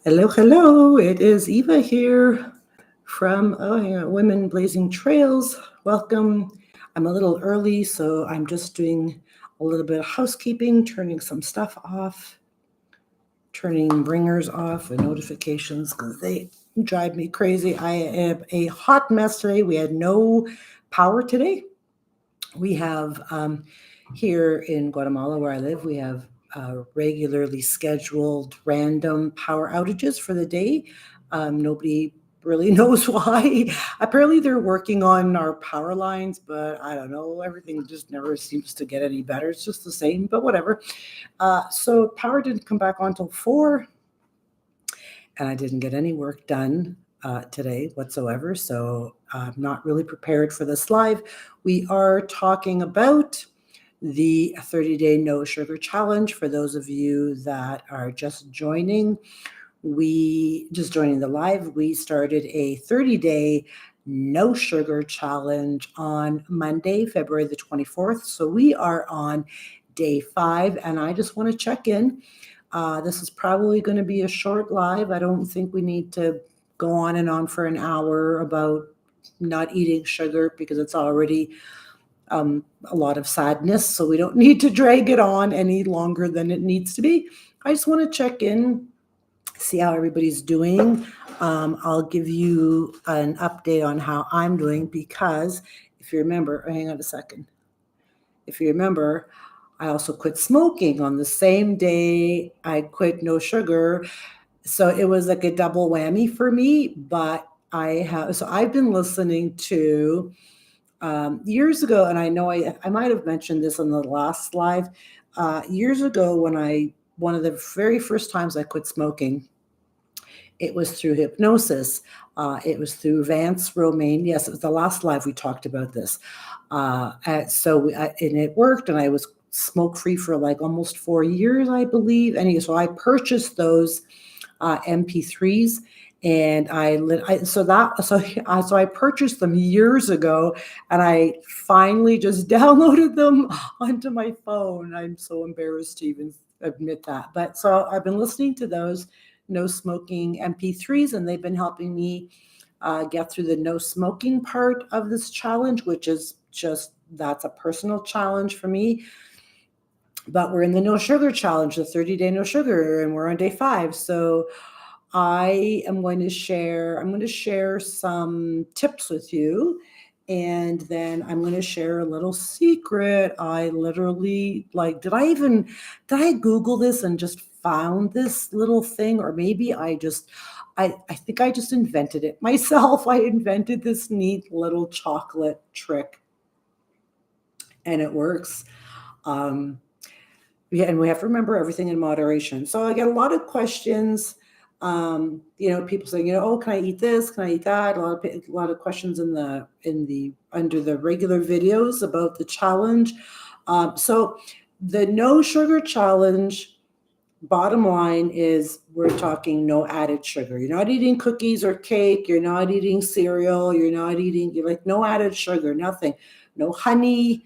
Hello, hello. It is Eva here from Women Blazing Trails. Welcome. I'm a little early, so I'm just doing a little bit of housekeeping, turning some stuff off, turning ringers off and notifications because they drive me crazy. I am a hot mess today. We had no power today. We have here in Guatemala, where I live, we have regularly scheduled random power outages for the day. Nobody really knows why. Apparently, they're working on our power lines, but I don't know. Everything just never seems to get any better. It's just the same, but whatever. So, power didn't come back on until 4, and I didn't get any work done today whatsoever. So I'm not really prepared for this live. We are talking about the 30-day no sugar challenge. For those of you that are just joining, we just joining the live, we started a 30-day no sugar challenge on Monday, February the 24th. So we are on day 5, and I just want to check in. This is probably going to be a short live. I don't think we need to go on and on for an hour about not eating sugar because it's already a lot of sadness. So we don't need to drag it on any longer than it needs to be. I just want to check in, see how everybody's doing. I'll give you an update on how I'm doing because if you remember, hang on a second. If you remember, I also quit smoking on the same day I quit no sugar. So it was like a double whammy for me. But I've been listening to years ago, and I know I might have mentioned this on the last live. Years ago, one of the very first times I quit smoking, it was through hypnosis. It was through Vance Romaine. Yes, it was the last live we talked about this. And it worked, and I was smoke free for like almost 4 years, I believe. Anyway, so I purchased those MP3s, and so I purchased them years ago, and I finally just downloaded them onto my phone. I'm so embarrassed to even admit that, but so I've been listening to those no smoking MP3s, and they've been helping me get through the no smoking part of this challenge, which is just that's a personal challenge for me. But we're in the no sugar challenge, the 30-day no sugar, and we're on day 5. So I'm going to share some tips with you, and then I'm going to share a little secret. I literally did I Google this and just found this little thing, or maybe I think I just invented it myself. I invented this neat little chocolate trick, and it works. Um, yeah, and we have to remember everything in moderation. So I get a lot of questions. People saying, oh, can I eat this? Can I eat that? A lot of questions in the under the regular videos about the challenge. So the no sugar challenge. Bottom line is we're talking no added sugar. You're not eating cookies or cake. You're not eating cereal. You're like no added sugar, nothing. No honey,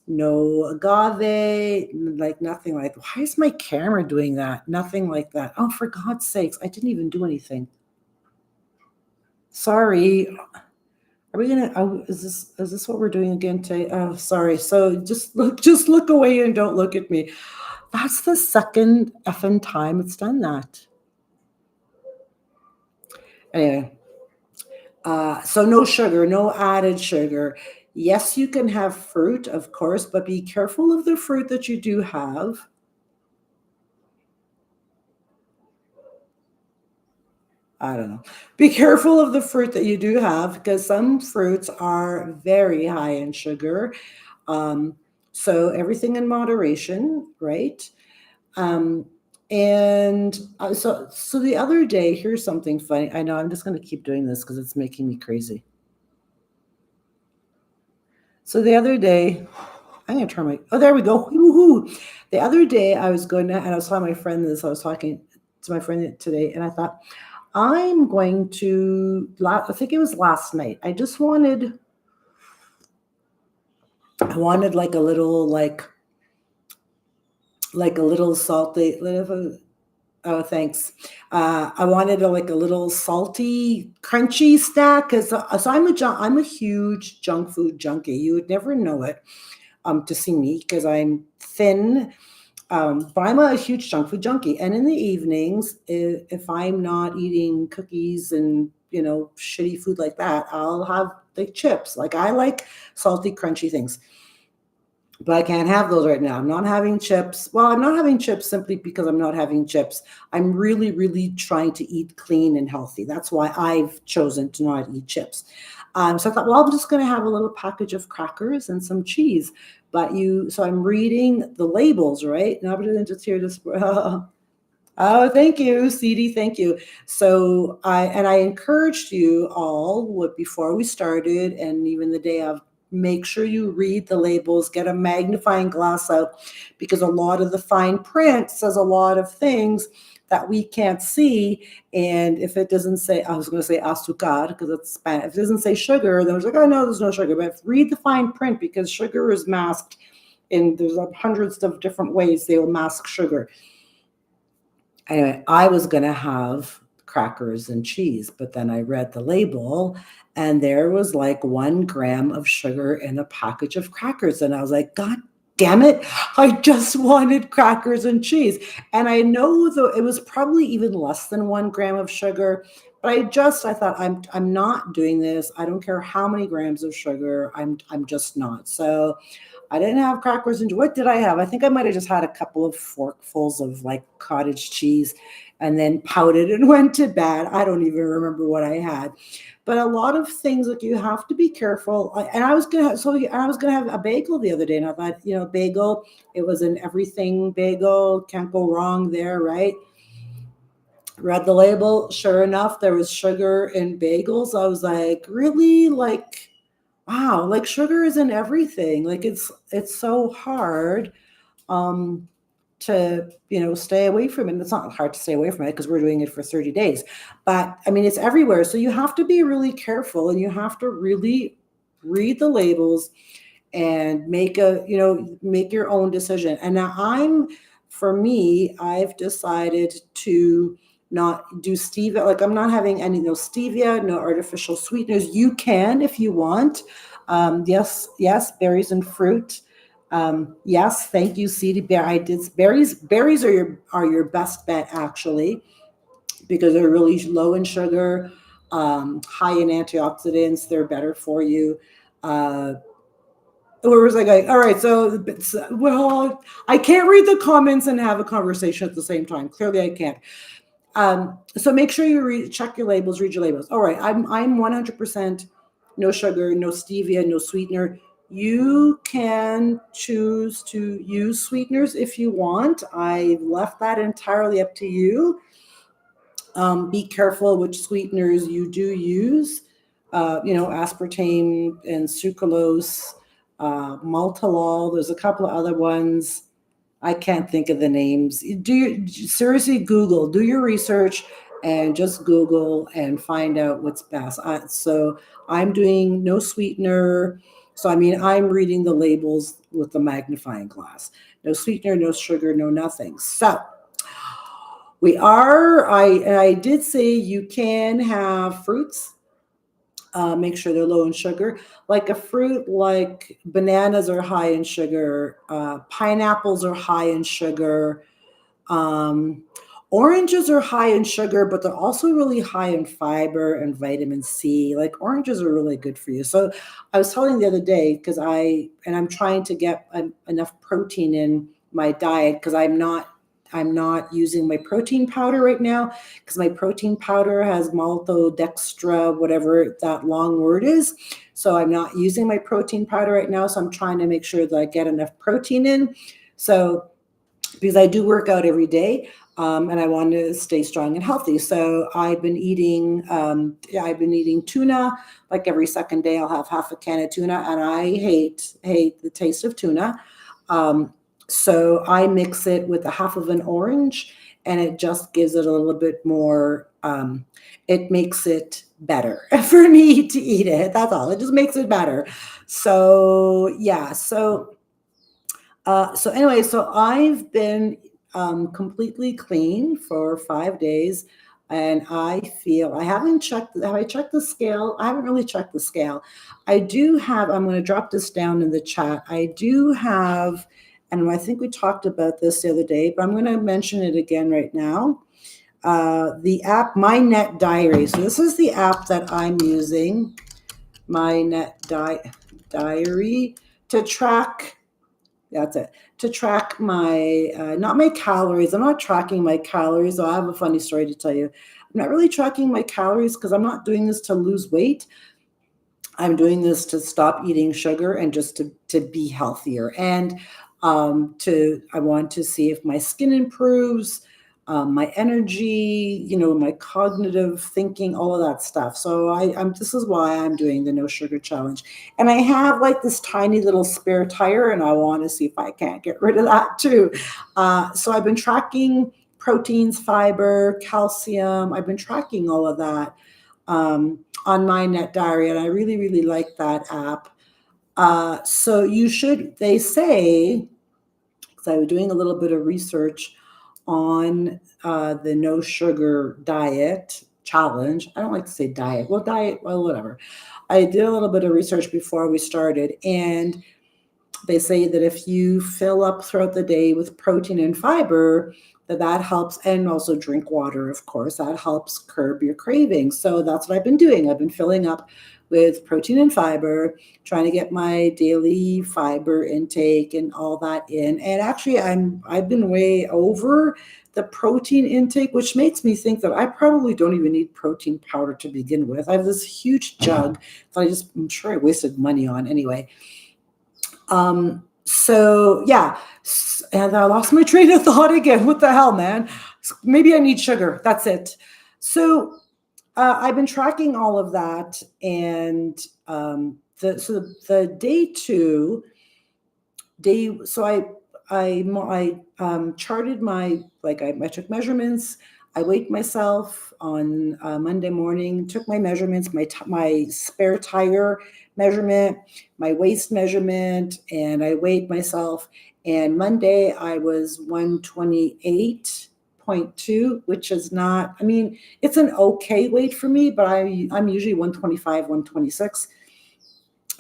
no agave, like nothing like. Why is my camera doing that? Nothing like that. Oh, for God's sakes, I didn't even do anything. Sorry. Are we gonna? Oh, is this what we're doing again today? Oh, sorry. So just look away and don't look at me. That's the second effing time it's done that. Anyway, so no sugar, no added sugar. Yes, you can have fruit, of course, but be careful of the fruit that you do have. I don't know. Be careful of the fruit that you do have because some fruits are very high in sugar. Um, so everything in moderation, right? Um, and so the other day, here's something funny. I know I'm just going to keep doing this because it's making me crazy. So the other day, I'm going to turn my, oh, there we go. Woo-hoo. The other day, I was going to, and I was telling my friend this, I was talking to my friend today, and I thought, I think it was last night. I wanted like a little salty, Oh, thanks. I wanted like a little salty, crunchy snack because so I'm a huge junk food junkie. You would never know it to see me because I'm thin. But I'm a huge junk food junkie. And in the evenings, if I'm not eating cookies and shitty food like that, I'll have like chips. Like I like salty, crunchy things. But I can't have those right now. I'm not having chips. Well, I'm not having chips simply because I'm not having chips. I'm really, really trying to eat clean and healthy. That's why I've chosen to not eat chips. So I thought, well, I'm just going to have a little package of crackers and some cheese. So I'm reading the labels, right? Now I'm going to just hear this. Oh, thank you, CD. Thank you. So I encouraged you all before we started, and even the day of, make sure you read the labels, get a magnifying glass out, because a lot of the fine print says a lot of things that we can't see. And if it doesn't say, I was going to say azúcar because it's Spanish. If it doesn't say sugar, then it's like, oh no, there's no sugar. But read the fine print because sugar is masked, and there's hundreds of different ways they will mask sugar. Anyway, I was going to have crackers and cheese, but then I read the label and there was like 1 gram of sugar in a package of crackers. And I was like, God damn it. I just wanted crackers and cheese. And I know though it was probably even less than 1 gram of sugar, but I thought I'm not doing this. I don't care how many grams of sugar. I'm just not. So I didn't have crackers and what did I have? I think I might have just had a couple of forkfuls of like cottage cheese and then pouted and went to bed. I don't even remember what I had. But a lot of things like you have to be careful. And I was gonna have a bagel the other day, and I thought, bagel. It was an everything bagel. Can't go wrong there, right? Read the label. Sure enough, there was sugar in bagels. I was like, really, like wow, like sugar is in everything. Like it's so hard um to, stay away from it. And it's not hard to stay away from it because we're doing it for 30 days. But I mean it's everywhere. So you have to be really careful and you have to really read the labels and make your own decision. And now for me, I've decided to not do stevia. Like I'm not having any no stevia, no artificial sweeteners. You can if you want. Yes, berries and fruit. Yes, thank you, CD Bear. I did berries. Berries are your best bet actually because they're really low in sugar, high in antioxidants. They're better for you. Uh, where was I going? All right, well, I can't read the comments and have a conversation at the same time. Clearly, I can't. So make sure you check your labels, read your labels. All right, I'm 100% no sugar, no stevia, no sweetener. You can choose to use sweeteners if you want. I left that entirely up to you. Be careful which sweeteners you do use. Aspartame and sucralose, maltolol. There's a couple of other ones. I can't think of the names. Seriously Google, do your research and just Google and find out what's best. So I'm doing no sweetener. So I mean, I'm reading the labels with the magnifying glass. No sweetener, no sugar, no nothing. So I did say you can have fruits. Make sure they're low in sugar. Like a fruit, like bananas are high in sugar, pineapples are high in sugar, um, oranges are high in sugar, but they're also really high in fiber and vitamin C. Like oranges are really good for you. So I was telling the other day because I'm trying to get enough protein in my diet because I'm not using my protein powder right now because my protein powder has maltodextra, whatever that long word is. So I'm not using my protein powder right now. So I'm trying to make sure that I get enough protein in. So because I do work out every day, and I want to stay strong and healthy. So I've been eating tuna like every second day. I'll have half a can of tuna, and I hate the taste of tuna. So I mix it with a half of an orange, and it just gives it a little bit more. It makes it better for me to eat it. That's all. It just makes it better. So yeah. So anyway, so completely clean for 5 days. And I feel I haven't checked. Have I checked the scale? I haven't really checked the scale. I do have. I'm going to drop this down in the chat. I do have, and I think we talked about this the other day, but I'm going to mention it again right now. The app My Net Diary. So this is the app that I'm using, My Net Diary, to track. That's it. To track my, not my calories. I'm not tracking my calories. So I have a funny story to tell you. I'm not really tracking my calories because I'm not doing this to lose weight. I'm doing this to stop eating sugar and just to be healthier. And I want to see if my skin improves, my energy, my cognitive thinking, all of that stuff. So this is why I'm doing the no sugar challenge. And I have like this tiny little spare tire, and I want to see if I can't get rid of that too. So I've been tracking proteins, fiber, calcium. I've been tracking all of that on My Net Diary, and I really, really like that app. So they say, because I was doing a little bit of research on the no sugar diet challenge. I don't like to say diet. Well, diet, well, whatever. I did a little bit of research before we started, and they say that if you fill up throughout the day with protein and fiber, that helps, and also drink water, of course, that helps curb your cravings. So that's what I've been doing. I've been filling up with protein and fiber, trying to get my daily fiber intake and all that in. And actually, I've been way over the protein intake, which makes me think that I probably don't even need protein powder to begin with. I have this huge jug that I'm sure I wasted money on anyway. So yeah, and I lost my train of thought again. What the hell, man? Maybe I need sugar. That's it. So I've been tracking all of that, and the day two day. So I charted I took measurements. I weighed myself on Monday morning. Took my measurements, my spare tire measurement, my waist measurement, and I weighed myself. And Monday I was 128.2, which is not. I mean, it's an okay weight for me, but I'm usually 125, 126.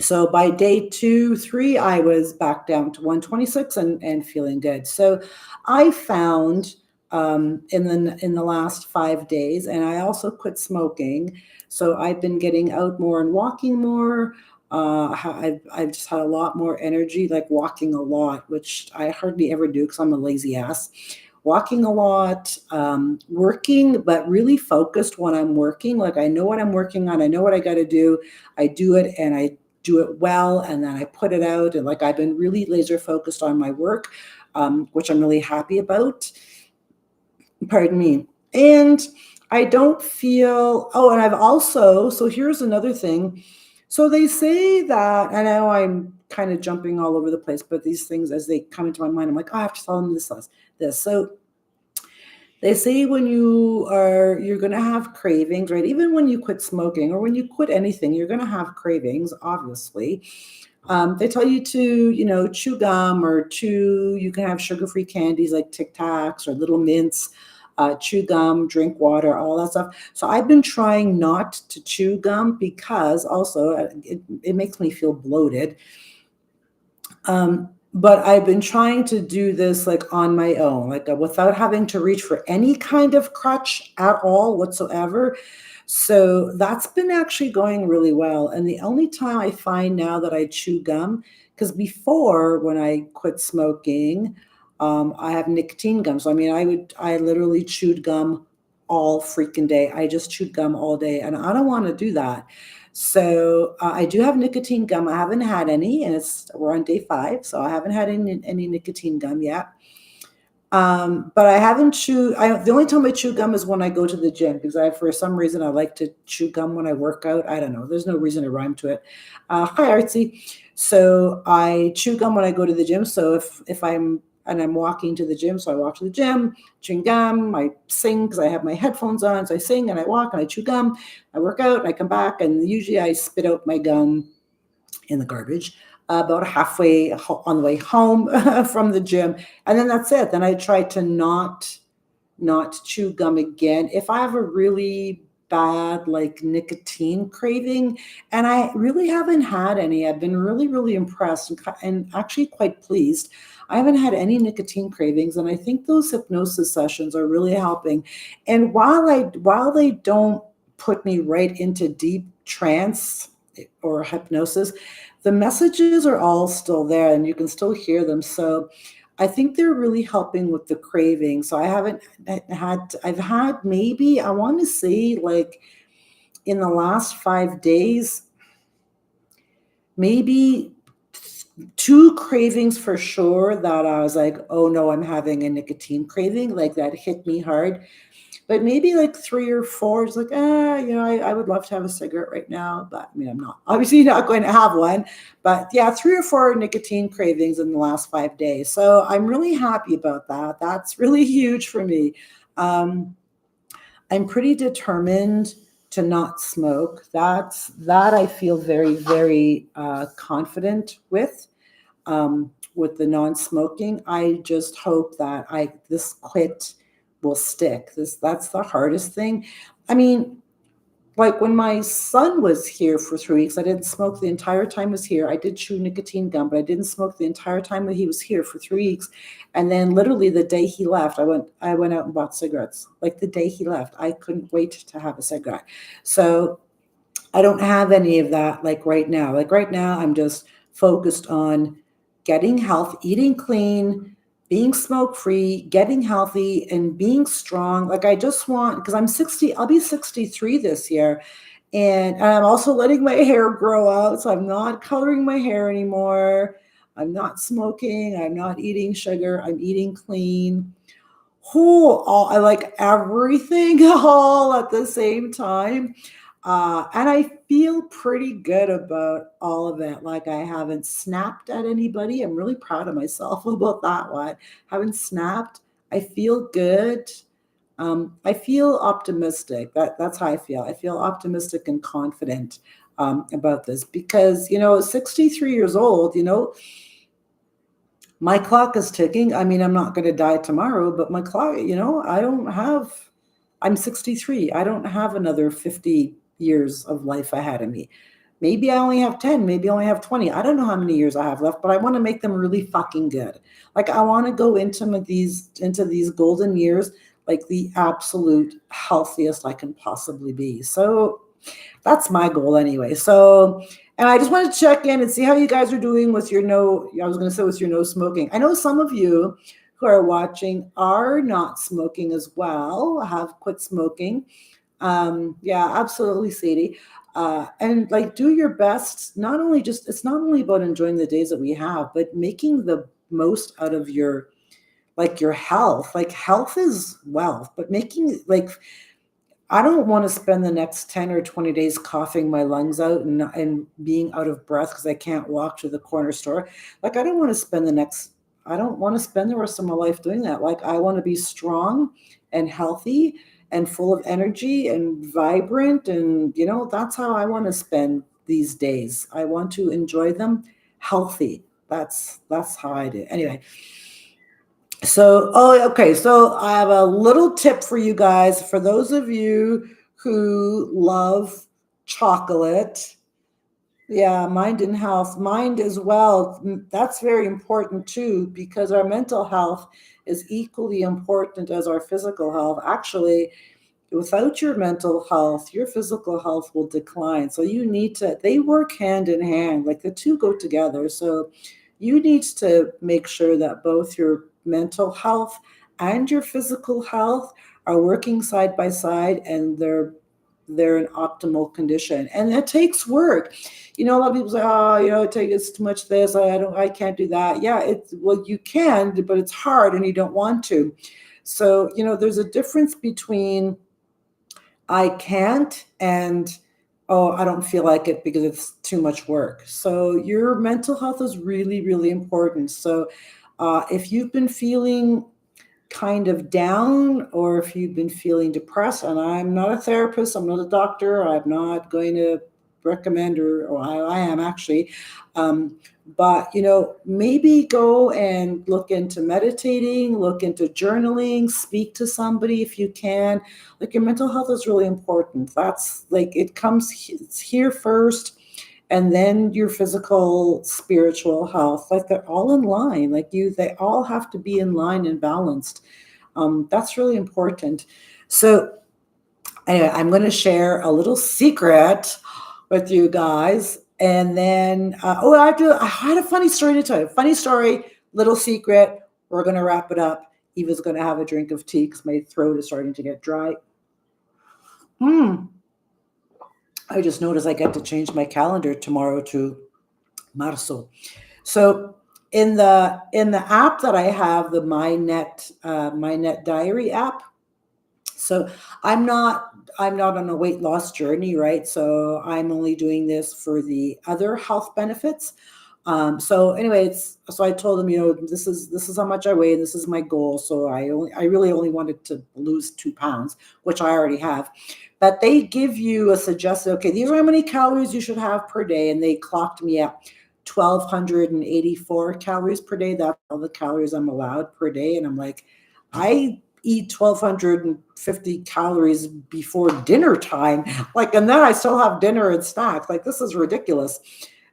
So by day 2, 3, I was back down to 126 and feeling good. So I found in the last 5 days, and I also quit smoking. So I've been getting out more and walking more. I've just had a lot more energy, like walking a lot, which I hardly ever do because I'm a lazy ass. Walking a lot, working, but really focused when I'm working. Like I know what I'm working on. I know what I got to do. I do it, and I do it well, and then I put it out. And like I've been really laser focused on my work, which I'm really happy about. Pardon me. And I don't feel, and I've also, so here's another thing. So they say that, I know I'm kind of jumping all over the place, but these things as they come into my mind, I'm like, oh, I have to tell them this. So they say when you're going to have cravings, right? Even when you quit smoking or when you quit anything, you're going to have cravings, obviously. They tell you to, chew gum or you can have sugar-free candies like Tic Tacs or Little Mints, chew gum, drink water, all that stuff. So I've been trying not to chew gum because also it makes me feel bloated. But I've been trying to do this like on my own, like without having to reach for any kind of crutch at all whatsoever. So that's been actually going really well. And the only time I find now that I chew gum, because before when I quit smoking, I have nicotine gum. So I mean, I literally chewed gum all freaking day. I just chewed gum all day, and I don't want to do that. So I do have nicotine gum. I haven't had any, and we're on day 5, so I haven't had any nicotine gum yet. But I haven't chewed. The only time I chew gum is when I go to the gym because for some reason I like to chew gum when I work out. I don't know. There's no reason to rhyme to it. Hi, Artsy. So I chew gum when I go to the gym. So if I'm walking to the gym, so I walk to the gym, chewing gum, I sing because I have my headphones on, so I sing and I walk and I chew gum, I work out, and I come back, and usually I spit out my gum in the garbage. about halfway on the way home from the gym, and then that's it. Then I try to not chew gum again. If I have a really bad like nicotine craving, and I really haven't had any, I've been really, really impressed and actually quite pleased. I haven't had any nicotine cravings, and I think those hypnosis sessions are really helping. And while they don't put me right into deep trance or hypnosis, the messages are all still there and you can still hear them. So I think they're really helping with the craving. So I've had maybe, I want to say like in the last 5 days, maybe two cravings for sure that I was like, oh no, I'm having a nicotine craving. Like that hit me hard. But maybe like three or four is like, I would love to have a cigarette right now, but I mean, I'm not obviously not going to have one. But yeah, three or four nicotine cravings in the last 5 days. So I'm really happy about that. That's really huge for me. Um, I'm pretty determined to not smoke. That I feel very, very confident with the non-smoking. I just hope that this quit will stick. That's the hardest thing. I mean, like when my son was here for 3 weeks, I didn't smoke the entire time he was here. I did chew nicotine gum, but I didn't smoke the entire time that he was here for 3 weeks. And then literally the day he left, I went out and bought cigarettes. Like the day he left, I couldn't wait to have a cigarette. So I don't have any of that like right now. Like right now, I'm just focused on getting health, eating clean, being smoke free, getting healthy, and being strong. Like I just want, because I'm 60, I'll be 63 this year. And I'm also letting my hair grow out. So I'm not coloring my hair anymore. I'm not smoking. I'm not eating sugar. I'm eating clean. I like everything all at the same time. And I feel pretty good about all of it. Like I haven't snapped at anybody. I'm really proud of myself about that one. Haven't snapped. I feel good. I feel optimistic. That's how I feel. I feel optimistic and confident about this because 63 years old. My clock is ticking. I mean, I'm not going to die tomorrow, but my clock. I don't have. I'm 63. I don't have another 50 years of life ahead of me. Maybe I only have 10, maybe I only have 20. I don't know how many years I have left, but I want to make them really fucking good. Like I want to go into these golden years like the absolute healthiest I can possibly be. So that's my goal anyway. So, and I just wanted to check in and see how you guys are doing with your I was going to say with your no smoking. I know some of you who are watching are not smoking as well, have quit smoking. Yeah, absolutely, Sadie. And like do your best. It's not only about enjoying the days that we have, but making the most out of your health. Like health is wealth, but making like I don't want to spend the next 10 or 20 days coughing my lungs out and being out of breath because I can't walk to the corner store. Like I don't want to spend the rest of my life doing that. Like I want to be strong and healthy and full of energy and vibrant. And that's how I want to spend these days. I want to enjoy them healthy. That's how I do. Anyway, okay. So I have a little tip for you guys. For those of you who love chocolate, yeah, mind and health, mind as well. That's very important too, because our mental health is equally important as our physical health. Actually, without your mental health, your physical health will decline. So they work hand in hand, like the two go together. So you need to make sure that both your mental health and your physical health are working side by side and they're in optimal condition. And it takes work. A lot of people say, oh, it takes too much this. I can't do that. Yeah, you can, but it's hard and you don't want to. So, there's a difference between I can't and oh, I don't feel like it because it's too much work. So your mental health is really, really important. So if you've been feeling kind of down or if you've been feeling depressed, and I'm not a therapist, I'm not a doctor, I'm not going to recommend, or I am actually. But, maybe go and look into meditating, look into journaling, speak to somebody if you can. Like, your mental health is really important. That's like, it's here first, and then your physical, spiritual health. Like, they're all in line. They all have to be in line and balanced. That's really important. So anyway, I'm going to share a little secret with you guys. And then, I had a funny story to tell you. Funny story, little secret. We're going to wrap it up. Eva's going to have a drink of tea because my throat is starting to get dry. I just noticed I get to change my calendar tomorrow to Marzo. So in the app that I have, the MyNet Diary app. So I'm not on a weight loss journey, right? So I'm only doing this for the other health benefits. So anyway, so I told them, this is how much I weigh, and this is my goal. So I really only wanted to lose 2 pounds, which I already have. But they give you a suggested, okay, these are how many calories you should have per day, and they clocked me at 1,284 calories per day. That's all the calories I'm allowed per day, and I'm like, I eat 1,250 calories before dinner time, and then I still have dinner and snacks. Like, this is ridiculous.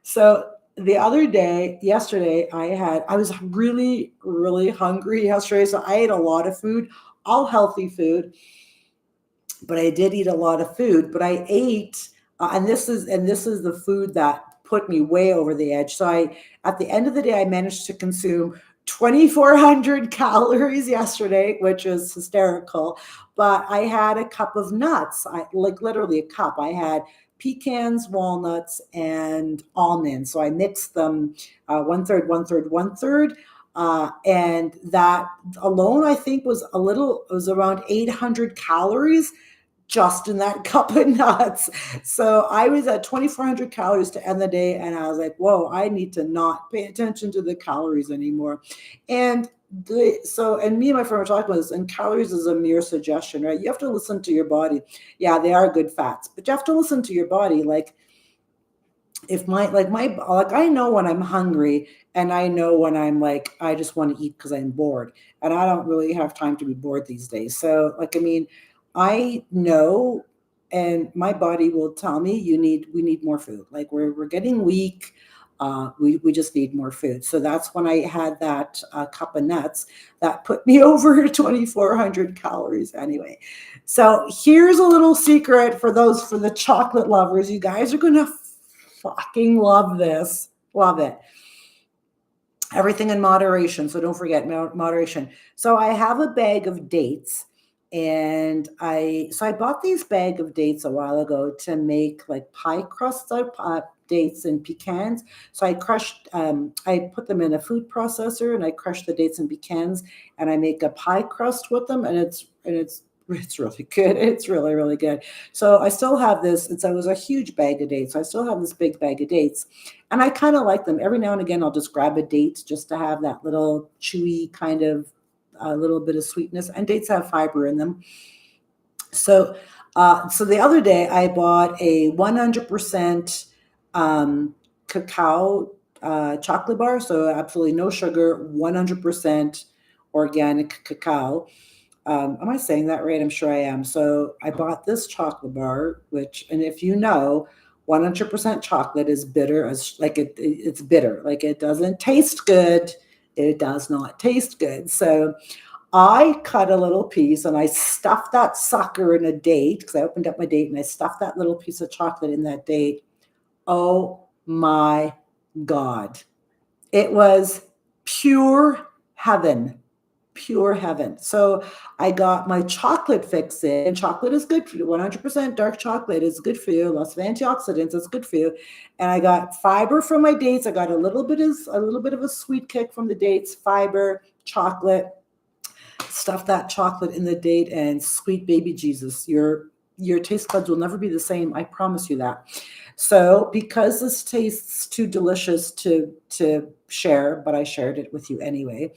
So the other day, yesterday, I was really, really hungry yesterday. So I ate a lot of food, all healthy food, but I did eat a lot of food. But I ate, and this is the food that put me way over the edge. So at the end of the day, I managed to consume 2,400 calories yesterday, which is hysterical. But I had a cup of nuts, literally a cup. I had pecans, walnuts, and almonds. So I mixed them 1/3, 1/3, 1/3. And that alone, I think, was around 800 calories just in that cup of nuts. So I was at 2,400 calories to end the day. And I was like, whoa, I need to not pay attention to the calories anymore. And me and my friend were talking about this, and calories is a mere suggestion, right? You have to listen to your body. Yeah, they are good fats, but you have to listen to your body. Like, if I know when I'm hungry, and I know when I'm like, I just want to eat because I'm bored, and I don't really have time to be bored these days. So I know, and my body will tell me, we need more food. Like, we're getting weak. We just need more food. So that's when I had that cup of nuts that put me over 2,400 calories anyway. So here's a little secret for the chocolate lovers. You guys are going to fucking love this. Love it. Everything in moderation. So don't forget moderation. So I have a bag of dates, and I bought these bag of dates a while ago to make like pie crust dates and pecans. So I put them in a food processor, and I crush the dates and pecans, and I make a pie crust with them, and it's really good. It's really, really good. So I still have this. It was a huge bag of dates. So I still have this big bag of dates, and I kind of like them. Every now and again, I'll just grab a date just to have that little chewy kind of a little bit of sweetness. And dates have fiber in them. So the other day I bought a 100% cacao chocolate bar. So absolutely no sugar, 100% organic cacao. Am I saying that right? I'm sure I am. So I bought this chocolate bar, and if 100% chocolate is bitter, it's bitter. Like, it doesn't taste good. It does not taste good. So I cut a little piece, and I stuffed that sucker in a date, because I opened up my date and I stuffed that little piece of chocolate in that date. Oh my God. It was pure heaven. Pure heaven. So I got my chocolate fix in, and chocolate is good for you. 100% dark chocolate is good for you. Lots of antioxidants. It's good for you. And I got fiber from my dates. I got a little bit of a sweet kick from the dates, fiber, chocolate. Stuff that chocolate in the date, and sweet baby Jesus, your taste buds will never be the same. I promise you that. So because this tastes too delicious to share, but I shared it with you anyway,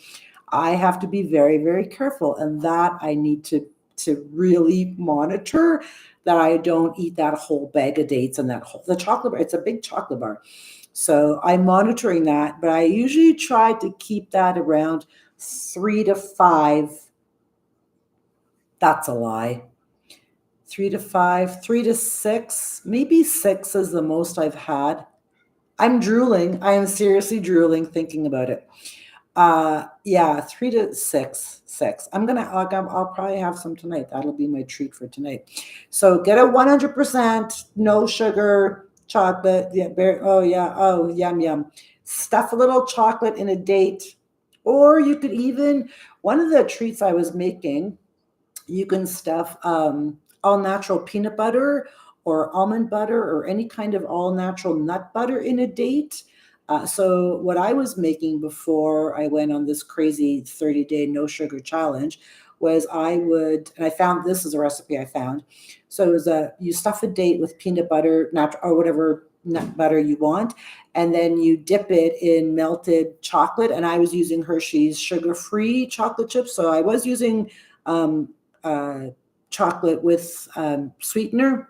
I have to be very, very careful, and that I need to to really monitor that I don't eat that whole bag of dates and the chocolate bar. It's a big chocolate bar. So I'm monitoring that, but I usually try to keep that around 3 to 5. That's a lie. 3 to 5, 3 to 6, maybe 6 is the most I've had. I'm drooling. I am seriously drooling thinking about it. Yeah, 3 to 6. I'll probably have some tonight. That'll be my treat for tonight. So get a 100% no sugar chocolate. Yeah, oh yeah, oh yum yum. Stuff a little chocolate in a date, or you could even, one of the treats I was making, you can stuff all natural peanut butter or almond butter or any kind of all natural nut butter in a date. So what I was making before I went on this crazy 30-day no sugar challenge was and I found, this is a recipe I found. So it was you stuff a date with peanut butter, natural or whatever nut butter you want, and then you dip it in melted chocolate. And I was using Hershey's sugar-free chocolate chips. So I was using um, chocolate with sweetener.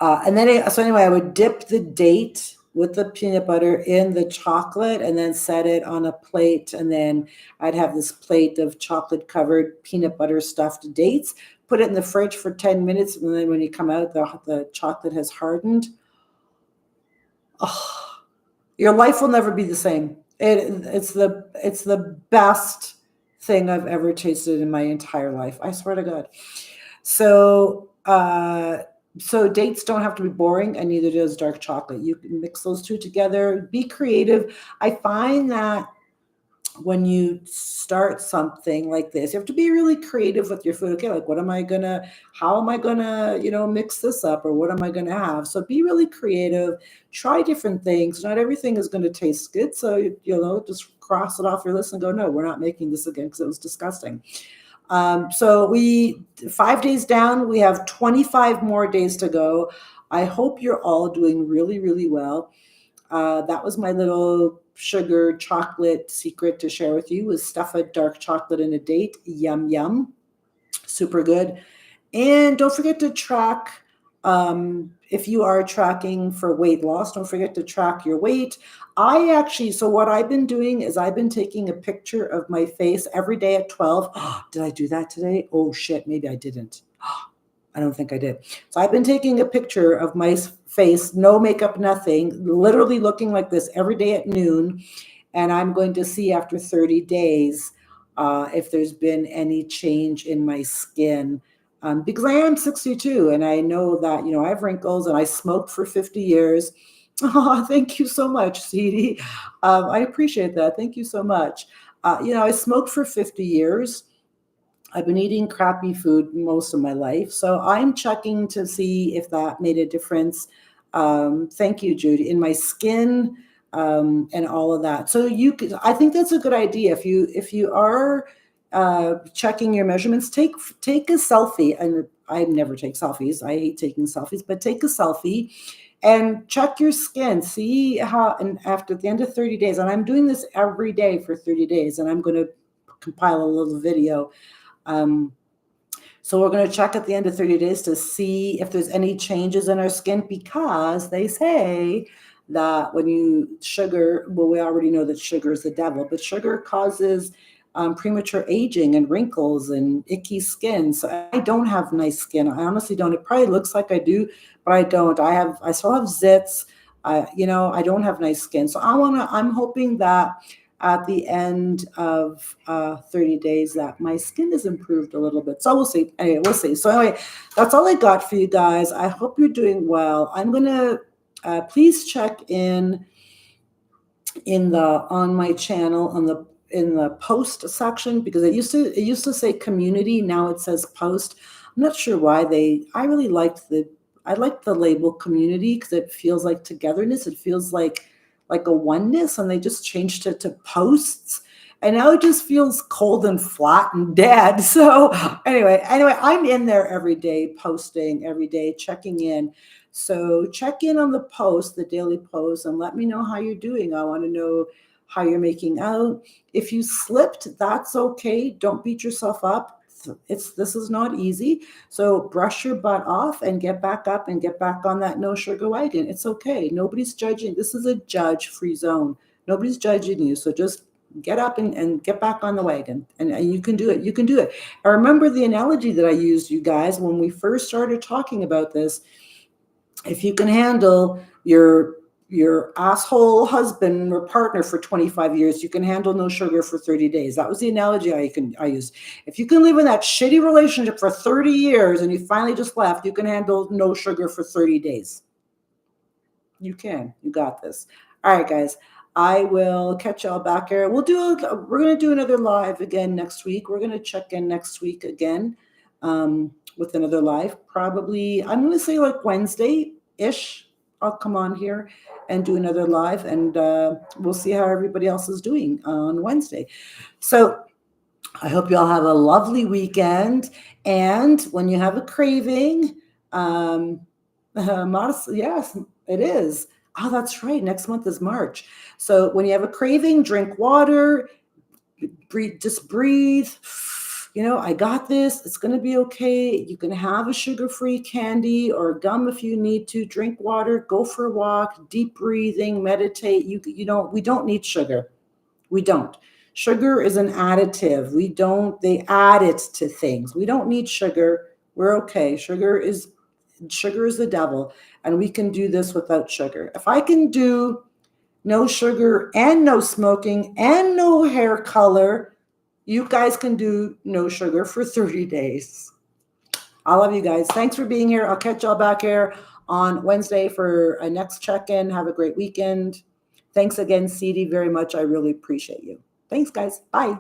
So anyway, I would dip the date with the peanut butter in the chocolate and then set it on a plate. And then I'd have this plate of chocolate covered peanut butter stuffed dates, put it in the fridge for 10 minutes. And then when you come out, the chocolate has hardened. Oh, your life will never be the same. It's the best thing I've ever tasted in my entire life. I swear to God. So dates don't have to be boring, and neither does dark chocolate. You can mix those two together. Be creative. I find that when you start something like this, you have to be really creative with your food. Okay, like how am I gonna, mix this up, or what am I gonna have? So be really creative, try different things. Not everything is gonna taste good. So, just cross it off your list and go, no, we're not making this again because it was disgusting. So 5 days down, we have 25 more days to go. I hope you're all doing really, really well. That was my little sugar chocolate secret to share with you, was stuff a dark chocolate in a date. Yum, yum. Super good. And don't forget to track, if you are tracking for weight loss, don't forget to track your weight. So what I've been doing is I've been taking a picture of my face every day at 12. Oh, did I do that today? Oh shit, maybe I didn't. I don't think I did. So I've been taking a picture of my face, no makeup, nothing, literally looking like this every day at noon. And I'm going to see after 30 days if there's been any change in my skin. Because I am 62 and I know that, I have wrinkles and I smoked for 50 years. Oh, thank you so much, CD. I appreciate that. Thank you so much. I smoked for 50 years. I've been eating crappy food most of my life. So I'm checking to see if that made a difference. Thank you, Judy, in my skin and all of that. So I think that's a good idea. If you are checking your measurements, take a selfie. And I never take selfies. I hate taking selfies, but take a selfie and check your skin. See how, and after the end of 30 days, and I'm doing this every day for 30 days, and I'm going to compile a little video. So we're going to check at the end of 30 days to see if there's any changes in our skin, because they say that when we already know that sugar is the devil, but sugar causes premature aging and wrinkles and icky skin. So I don't have nice skin. I honestly don't. It probably looks like I do, but I don't. I still have zits. I don't have nice skin. So I'm hoping that at the end of 30 days that my skin is improved a little bit. So we'll see. Anyway, we'll see. So anyway, that's all I got for you guys. I hope you're doing well. I'm going to please check in on my channel in the post section, because it used to say community. Now it says post. I'm not sure why I really liked I liked the label community because it feels like togetherness. It feels like a oneness, and they just changed it to posts, and now it just feels cold and flat and dead. So anyway, I'm in there every day, posting every day, checking in. So check in on the post, the daily post, and let me know how you're doing. I want to know how you're making out. If you slipped, that's okay. Don't beat yourself up. This is not easy. So brush your butt off and get back up and get back on that no sugar wagon. It's okay. Nobody's judging. This is a judge-free zone. Nobody's judging you. So just get up and get back on the wagon. And you can do it. You can do it. I remember the analogy that I used, you guys, when we first started talking about this. If you can handle your asshole husband or partner for 25 years, you can handle no sugar for 30 days. That was the analogy I used. If you can live in that shitty relationship for 30 years and you finally just left, you can handle no sugar for 30 days. You can. You got this. All right, guys. I will catch y'all back here. We're going to do another live again next week. We're going to check in next week again with another live. Probably, I'm going to say like Wednesday-ish. I'll come on here and do another live, and we'll see how everybody else is doing on Wednesday. So I hope you all have a lovely weekend. And when you have a craving, yes, it is. Oh, that's right. Next month is March. So when you have a craving, drink water, just breathe. I got this. It's going to be okay. You can have a sugar-free candy or gum if you need to. Drink water, go for a walk, deep breathing, meditate. We don't need sugar. We don't. Sugar is an additive. They add it to things. We don't need sugar. We're okay. Sugar is the devil, and we can do this without sugar. If I can do no sugar and no smoking and no hair color, you guys can do no sugar for 30 days. I love you guys. Thanks for being here. I'll catch y'all back here on Wednesday for a next check-in. Have a great weekend. Thanks again, CD, very much. I really appreciate you. Thanks, guys. Bye.